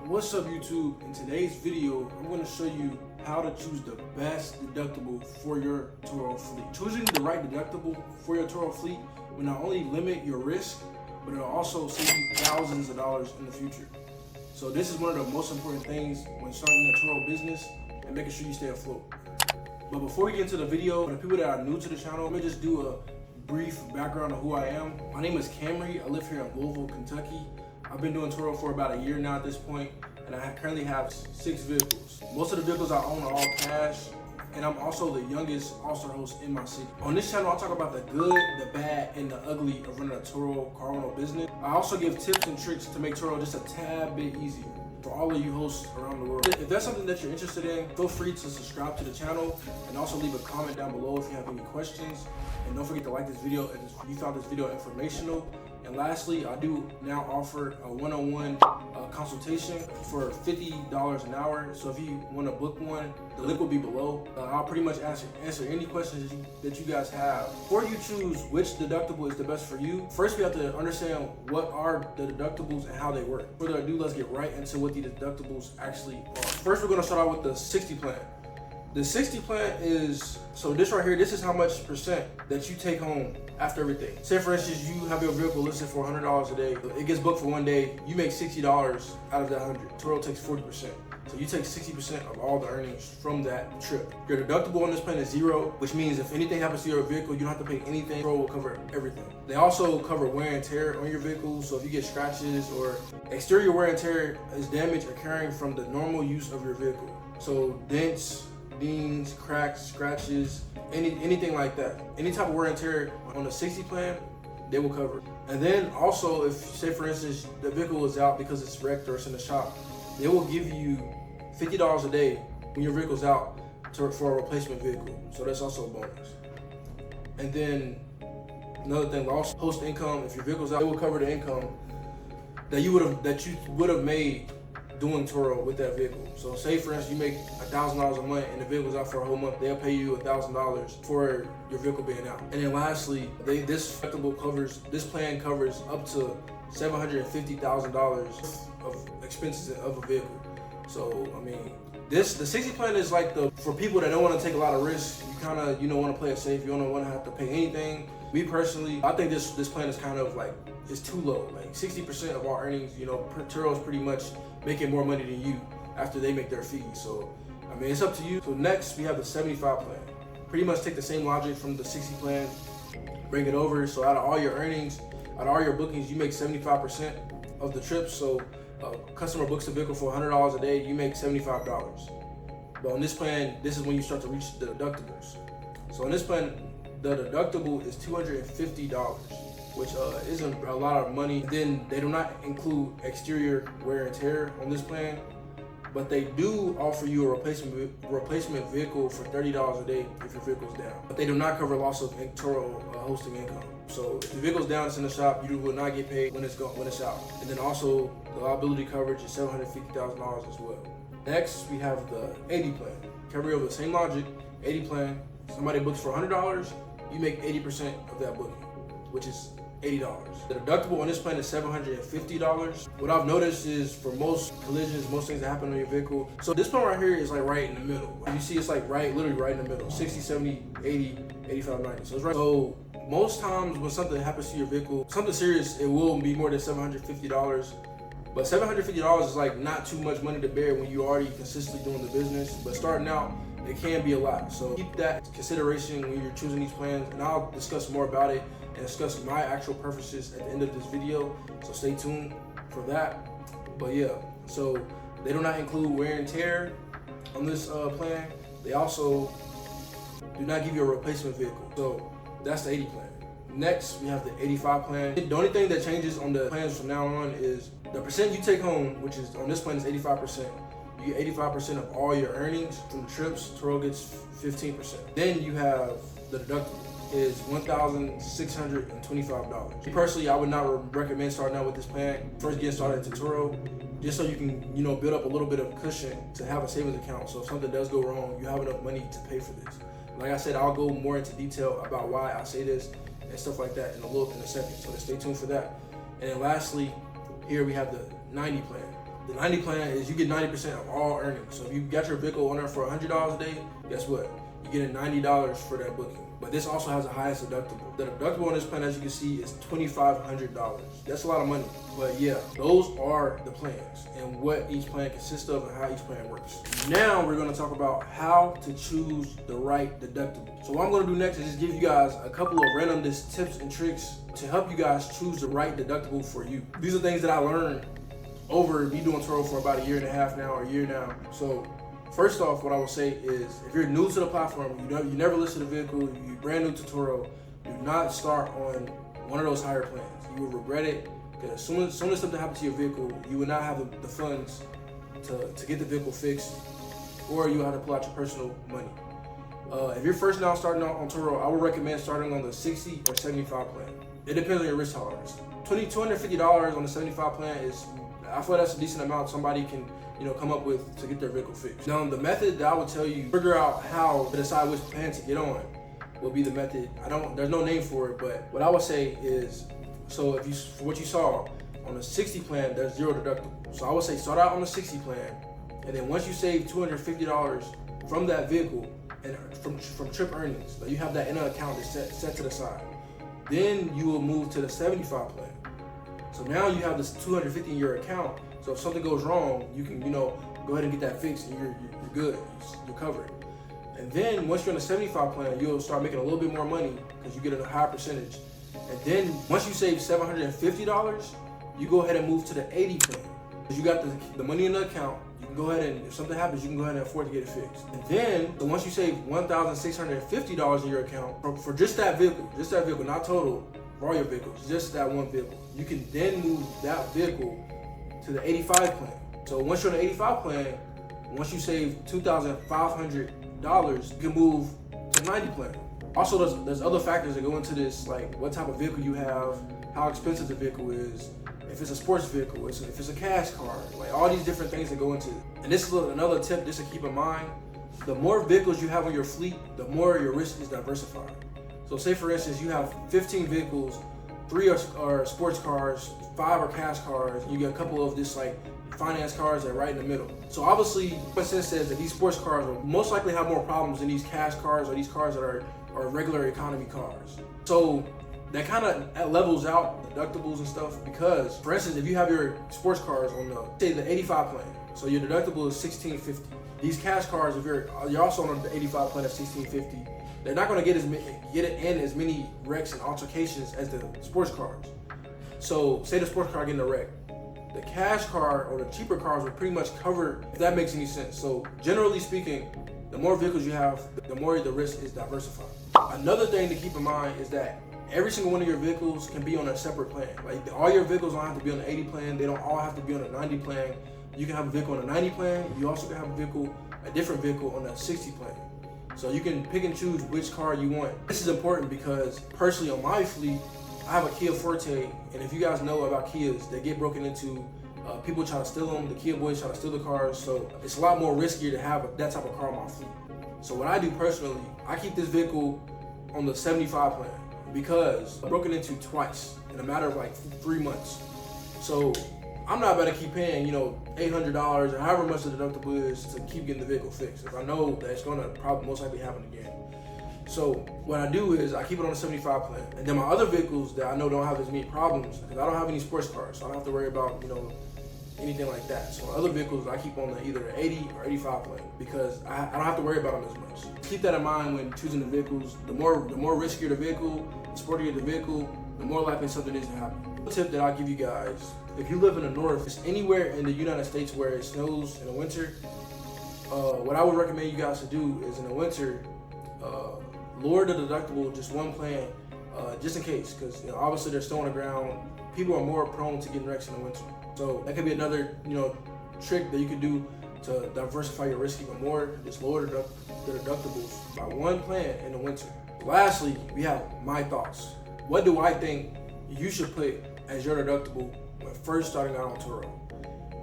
What's up YouTube? In today's video, I'm going to show you how to choose the best deductible for your Turo fleet. Choosing the right deductible for your Turo fleet will not only limit your risk, but it'll also save you thousands of dollars in the future. So this is one of the most important things when starting a Turo business and making sure you stay afloat. But before we get into the video, for the people that are new to the channel, let me just do a brief background of who I am. My name is Camry. I live here in Louisville, Kentucky. I've been doing Turo for about a year now at this point, and I currently have 6 vehicles. Most of the vehicles I own are all cash, and I'm also the youngest All-Star host in my city. On this channel, I'll talk about the good, the bad, and the ugly of running a Turo car rental business. I also give tips and tricks to make Turo just a tad bit easier for all of you hosts around the world. If that's something that you're interested in, feel free to subscribe to the channel and also leave a comment down below if you have any questions. And don't forget to like this video if you found this video informational. And lastly, I do now offer a one-on-one consultation for $50 an hour. So if you want to book one, the link will be below. I'll pretty much answer any questions that you guys have. Before you choose which deductible is the best for you, first we have to understand what are the deductibles and how they work. Further ado, let's get right into what the deductibles actually are. First, we're going to start out with the 60 plan. The 60 plan is, so this right here, this is how much percent that you take home after everything. Say for instance, you have your vehicle listed for $100 a day. It gets booked for one day. You make $60 out of that 100. Turo takes 40%. So you take 60% of all the earnings from that trip. Your deductible on this plan is 0, which means if anything happens to your vehicle, you don't have to pay anything. Turo will cover everything. They also cover wear and tear on your vehicle. So if you get scratches or exterior wear and tear is damage occurring from the normal use of your vehicle. So dents, dings, cracks, scratches, anything like that. Any type of wear and tear on the 60 plan, they will cover. And then also, if say for instance the vehicle is out because it's wrecked or it's in the shop, they will give you $50 a day when your vehicle's out for a replacement vehicle. So that's also a bonus. And then another thing, lost host income. If your vehicle's out, they will cover the income that you would have made doing Turo with that vehicle. So say for instance you make $1,000 a month and the vehicle's out for a whole month, they'll pay you $1,000 for your vehicle being out. And then lastly, this plan covers up to $750,000 of expenses of a vehicle. So I mean, the 60 plan is like for people that don't want to take a lot of risks. You kind of want to play it safe. You don't want to have to pay anything. Me personally, I think this plan is kind of like, it's too low. Like 60% of our earnings, Turo is pretty much making more money than you after they make their fees. So I mean, it's up to you. So next we have the 75 plan. Pretty much take the same logic from the 60 plan, bring it over. So out of all your earnings, out of all your bookings, you make 75% of the trips. So customer books a vehicle for $100 a day, you make $75. But on this plan, this is when you start to reach the deductibles. So on this plan, the deductible is $250, which isn't a lot of money. Then they do not include exterior wear and tear on this plan, but they do offer you a replacement vehicle for $30 a day if your vehicle's down. But they do not cover loss of Turo hosting income. So if the vehicle's down, it's in the shop, you will not get paid when it's out. And then also the liability coverage is $750,000 as well. Next, we have the 80 plan. Carry over the same logic, 80 plan. Somebody books for $100, you make 80% of that booking, which is $80. The deductible on this plan is $750. What I've noticed is for most collisions, most things that happen on your vehicle. So this plan right here is like right in the middle. You see it's like literally right in the middle, 60, 70, 80, 85, 90. So it's right. So most times when something happens to your vehicle, something serious, it will be more than $750. But $750 is like not too much money to bear when you're already consistently doing the business. But starting out, it can be a lot. So keep that consideration when you're choosing these plans, and I'll discuss more about it and discuss my actual preferences at the end of this video. So stay tuned for that. But yeah, so they do not include wear and tear on this plan. They also do not give you a replacement vehicle. So that's the 80 plan. Next, we have the 85 plan. The only thing that changes on the plans from now on is the percent you take home, which is on this plan is 85%. You get 85% of all your earnings from the trips. Turo gets 15%. Then you have the deductible is $1,625. Personally, I would not recommend starting out with this plan. First, getting started into Turo, just so you can build up a little bit of cushion to have a savings account. So if something does go wrong, you have enough money to pay for this. Like I said, I'll go more into detail about why I say this and stuff like that in a second. So stay tuned for that. And then lastly, here we have the 90 plan. The 90 plan is you get 90% of all earnings. So if you got your vehicle on there for $100 a day, guess what? You get $90 for that booking. But this also has the highest deductible. The deductible on this plan, as you can see, is $2,500. That's a lot of money. But yeah, those are the plans and what each plan consists of and how each plan works. Now we're gonna talk about how to choose the right deductible. So what I'm gonna do next is just give you guys a couple of random tips and tricks to help you guys choose the right deductible for you. These are things that I learned over me doing Turo for about a year and a half now, or a year now. So first off, what I will say is, if you're new to the platform, you never listed a vehicle, you're brand new to Turo, do not start on one of those higher plans. You will regret it, because as soon as something happens to your vehicle, you will not have the funds to get the vehicle fixed, or you will have to pull out your personal money. If you're first now starting out on Turo, I would recommend starting on the 60 or 75 plan. It depends on your risk tolerance. $250 on the 75 plan is, I feel that's a decent amount somebody can, come up with to get their vehicle fixed. Now, the method that I would tell you, figure out how to decide which plan to get on, will be the method. There's no name for it, but what I would say is, so for what you saw on the 60 plan, there's zero deductible. So I would say start out on the 60 plan, and then once you save $250 from that vehicle and from trip earnings, so you have that in an account that's set to the side, then you will move to the 75 plan. So now you have this $250 in your account. So if something goes wrong, you can, go ahead and get that fixed, and you're good. You're covered. And then once you're on the 75 plan, you'll start making a little bit more money because you get a higher percentage. And then once you save $750, you go ahead and move to the 80 plan. Because you got the money in the account, you can go ahead and, if something happens, you can go ahead and afford to get it fixed. And then, so once you save $1,650 in your account for just that vehicle, not total, for all your vehicles, just that one vehicle, you can then move that vehicle to the 85 plan. So once you're on the 85 plan, once you save $2,500, you can move to the 90 plan. Also, there's other factors that go into this, like what type of vehicle you have, how expensive the vehicle is, if it's a sports vehicle, if it's a cash car, like all these different things that go into it. And this is another tip just to keep in mind. The more vehicles you have on your fleet, the more your risk is diversified. So say for instance, you have 15 vehicles, 3 are sports cars, 5 are cash cars, and you get a couple of just like finance cars that are right in the middle. So obviously, what sense says that these sports cars will most likely have more problems than these cash cars or these cars that are regular economy cars. So that kind of levels out deductibles and stuff, because for instance, if you have your sports cars on the 85 plan, so your deductible is $1,650. These cash cars, if you're also on the 85 plan at $1,650, they're not going to get in as many wrecks and altercations as the sports cars. So say the sports car getting a wreck, the cash car or the cheaper cars will pretty much cover, if that makes any sense. So generally speaking, the more vehicles you have, the more the risk is diversified. Another thing to keep in mind is that every single one of your vehicles can be on a separate plan. Like all your vehicles don't have to be on the 80 plan. They don't all have to be on the 90 plan. You can have a vehicle on the 90 plan. You also can have a different vehicle on the 60 plan. So you can pick and choose which car you want. This is important because personally on my fleet, I have a Kia Forte, and if you guys know about Kias, they get broken into. People try to steal them. The Kia boys try to steal the cars. So it's a lot more riskier to have that type of car on my fleet. So what I do personally, I keep this vehicle on the 75 plan because I broke it into twice in a matter of like 3 months. So I'm not about to keep paying, $800 or however much the deductible is to keep getting the vehicle fixed if I know that it's gonna probably most likely happen again. So what I do is I keep it on the 75 plan. And then my other vehicles that I know don't have as many problems, because I don't have any sports cars, so I don't have to worry about, anything like that. So other vehicles I keep on either the 80 or 85 plan because I don't have to worry about them as much. Keep that in mind when choosing the vehicles. The more riskier the vehicle, the sportier the vehicle, the more likely something is to happen. The tip that I'll give you guys, if you live in the north, it's anywhere in the United States where it snows in the winter, what I would recommend you guys to do is in the winter, lower the deductible just one plan, just in case, because obviously there's snow on the ground. People are more prone to getting wrecks in the winter. So that could be another trick that you could do to diversify your risk even more. Just lower the deductibles by one plan in the winter. Lastly, we have my thoughts. What do I think you should put as your deductible when first starting out on Turo?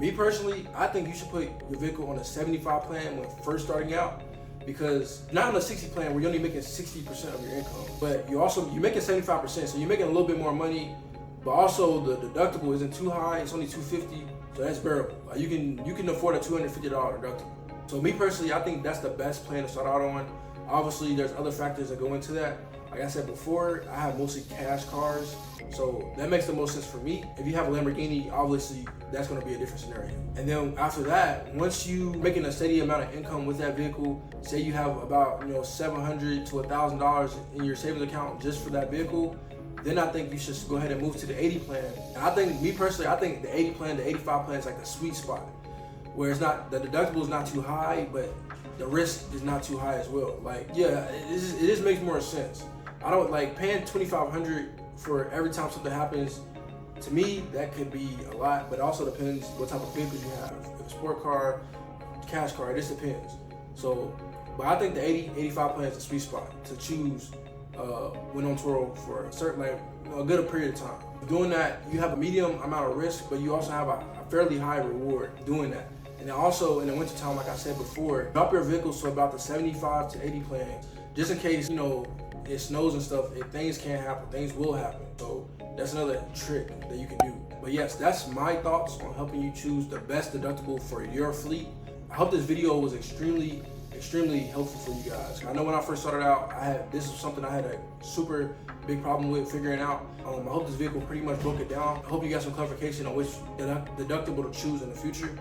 Me personally, I think you should put your vehicle on a 75 plan when first starting out, because not on a 60 plan where you're only making 60% of your income, but you're making 75%, so you're making a little bit more money. But also the deductible isn't too high, it's only $250. So that's bearable. Like you can afford a $250 deductible. So me personally, I think that's the best plan to start out on. Obviously, there's other factors that go into that. Like I said before, I have mostly cash cars, so that makes the most sense for me. If you have a Lamborghini, obviously that's going to be a different scenario. And then after that, once you making a steady amount of income with that vehicle, say you have about $700 to $1,000 in your savings account just for that vehicle, then I think you should go ahead and move to the 80 plan. And I think, me personally, I think the 80 plan, the 85 plan is like the sweet spot, where it's not, the deductible is not too high, but the risk is not too high as well. Like, yeah, it just makes more sense. I don't like paying $2,500 for every time something happens. To me, that could be a lot, but it also depends what type of vehicles you have. If it's a sport car, cash car, it just depends. So, but I think the 80-85 plan is the sweet spot to choose when on Turo for a certain, like, a good period of time. Doing that, you have a medium amount of risk, but you also have a fairly high reward doing that. And then also in the wintertime, like I said before, drop your vehicles to about the 75 to 80 plan, just in case, it snows and stuff. If things can happen, things will happen. So that's another trick that you can do. But yes, that's my thoughts on helping you choose the best deductible for your fleet. I hope this video was extremely helpful for you guys. I know when I first started out, this is something I had a super big problem with figuring out. I hope this vehicle pretty much broke it down. I hope you got some clarification on which deductible to choose in the future.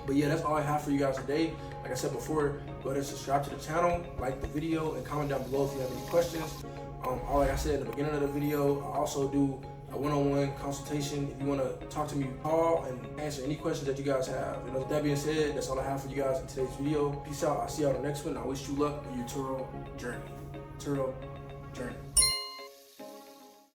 But yeah, that's all I have for you guys today. Like I said before, go ahead and subscribe to the channel, like the video, and comment down below if you have any questions. Like I said in the beginning of the video, I also do a one-on-one consultation. If you want to talk to me, call and answer any questions that you guys have. With that being said, that's all I have for you guys in today's video. Peace out. I'll see you on the next one. I wish you luck on your Turo journey.